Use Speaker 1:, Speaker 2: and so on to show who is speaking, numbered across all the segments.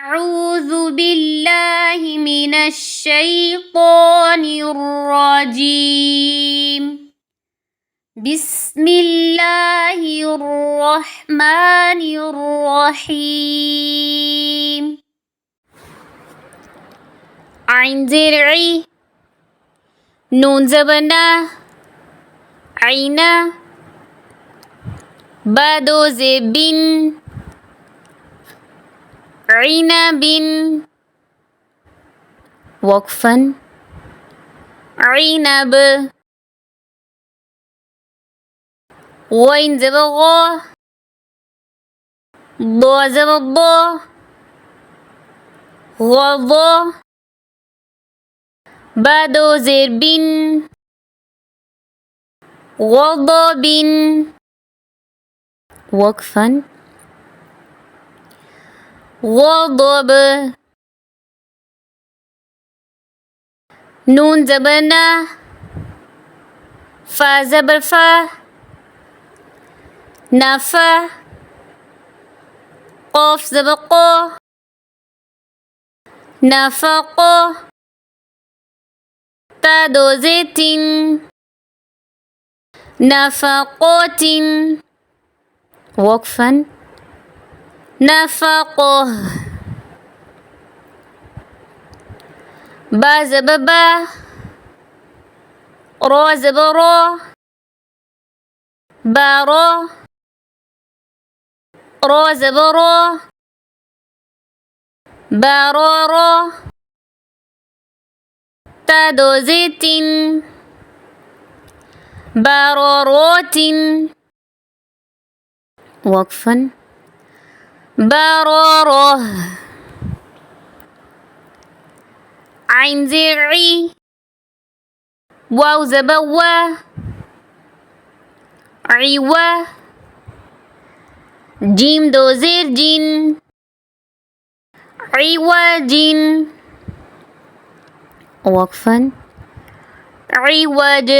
Speaker 1: أعوذ بالله من الشيطان الرجيم. بسم الله الرحمن الرحيم. عين زرعي نون زبنا عينا بادو زبين عنب وقفا عنب غين زبغا ضا زبضا غضا بادو زربين غضب وقفا غضب نون زبنا فا زبر فا نفا قاف زبقا نفق تا دو زيتين نفقات وقفا نفقه با زببا را زبرا بارا را زبرا بارارا تا دو زيتين بارارات وقفا برارة عين زرعي واو زبوا عوا جيم دو زير جين عوج وقفا عوج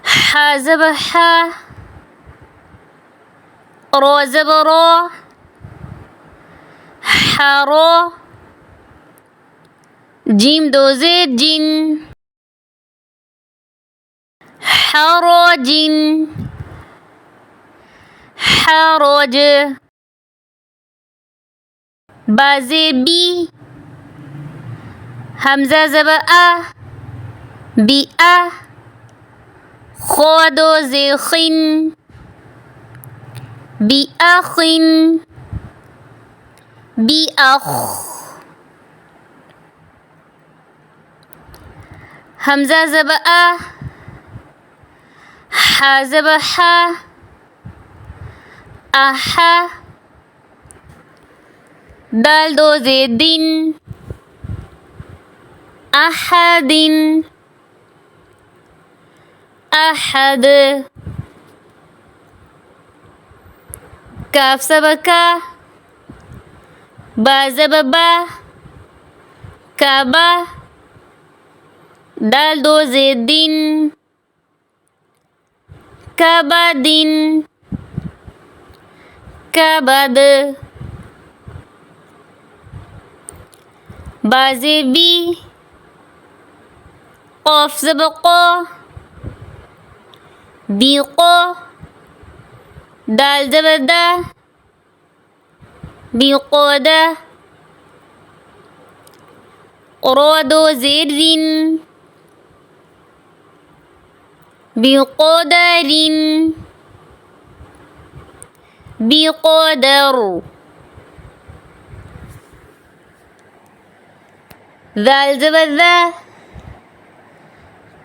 Speaker 1: حا زبحا را زبرا حرا جيم دو زير جين حرج حرج با زير بي همزة زبأ بيئة خا دو زير خين بأخ بأخ همزة زبأ حا زبحا أحا دال دو زيدين أحد أحد كاف سبكا با زببا كابا دال دو زيدين كبدين كبد با زبي قاف زبقا بيقا دال زبدا بقادة رادو زرين بقدر بقدر ذال زبذا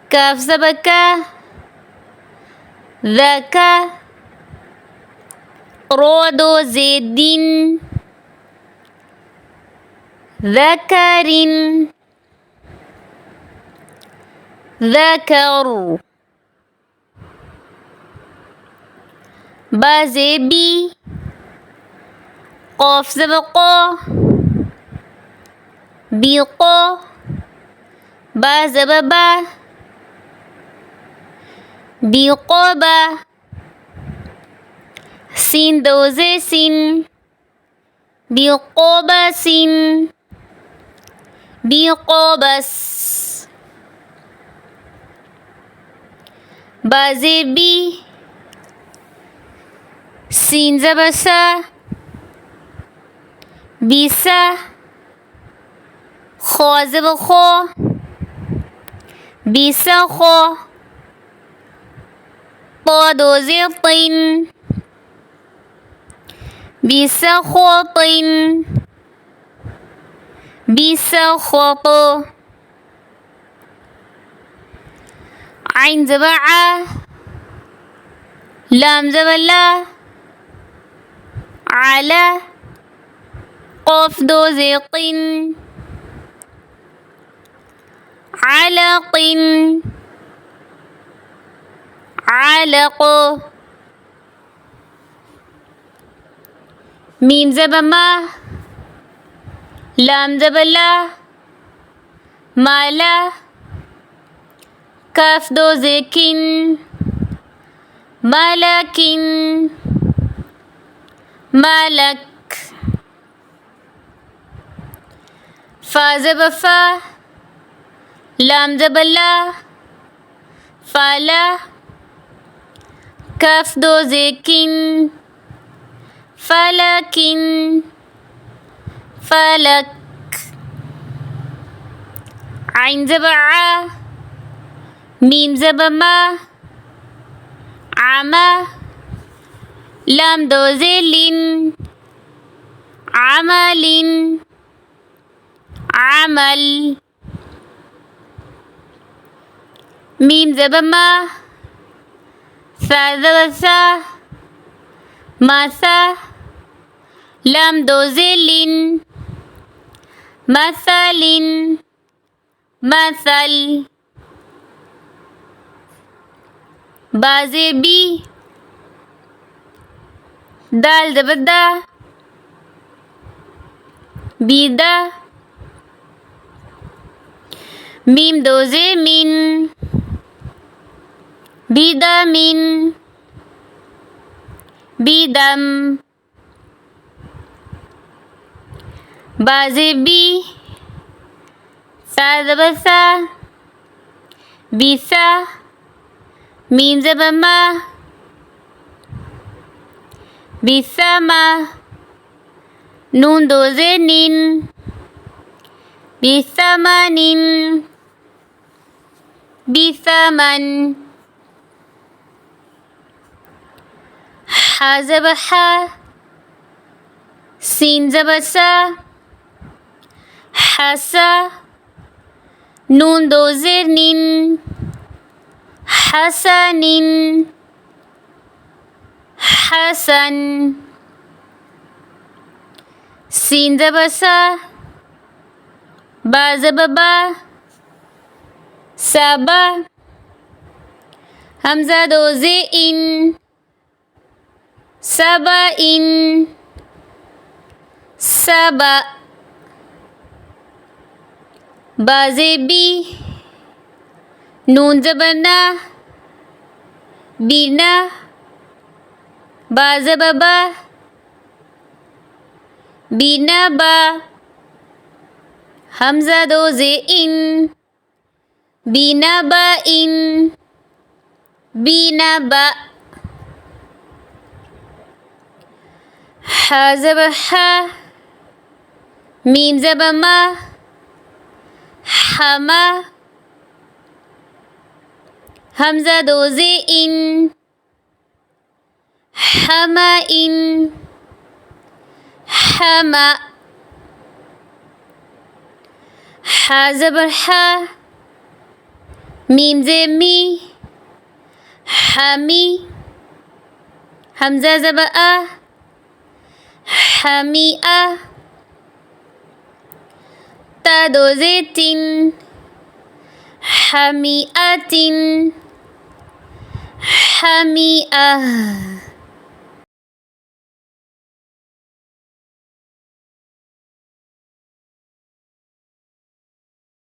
Speaker 1: كاف سبكا ذاك رادو زيدين ذكر ذكر با زبي قاف زبقا بيقا با زببا بيقابا سين دوزي سين بقبس بقبس بازبي سين زبسا بيسا خوازب خو بيسا خو طادوزي طين بيسا خوطين بيسا خوطو عين زبعة لام زبلا على قف دوزيقين علق علق ميم زبما لام زبلا مالا كاف دوزيكين ملكين ملك فا زبفا لام زبلا فالا كاف دوزيكين فلكين فلك عين زبعة ميم زبما عما لام دوزيلين عمل عمل ميم زبما ثا زبثا ماثا لام دوزيلين مثل مثل بازبي دال زبدا بيدا ميم دوزي من بيدا من بيدم بازبي ثا بيثا ميم زبما بثما نون دوزنين بثمن بثمن حزبحا سين زبسا حسا نون دوزنين حسن حسن سين زبسا با زببا سبا همزة دوزي إن سبا إن سبا بازبي نون زبنا بنا بازببا بنا با همزة دوزي إن بنا با إن بنا با حزبحا ميم زبما حما همزة دوزي إن حما إن حما حزبحا ميم زمي حمي همزة زبأ حميئة تا دوزيتين حميئة حميئة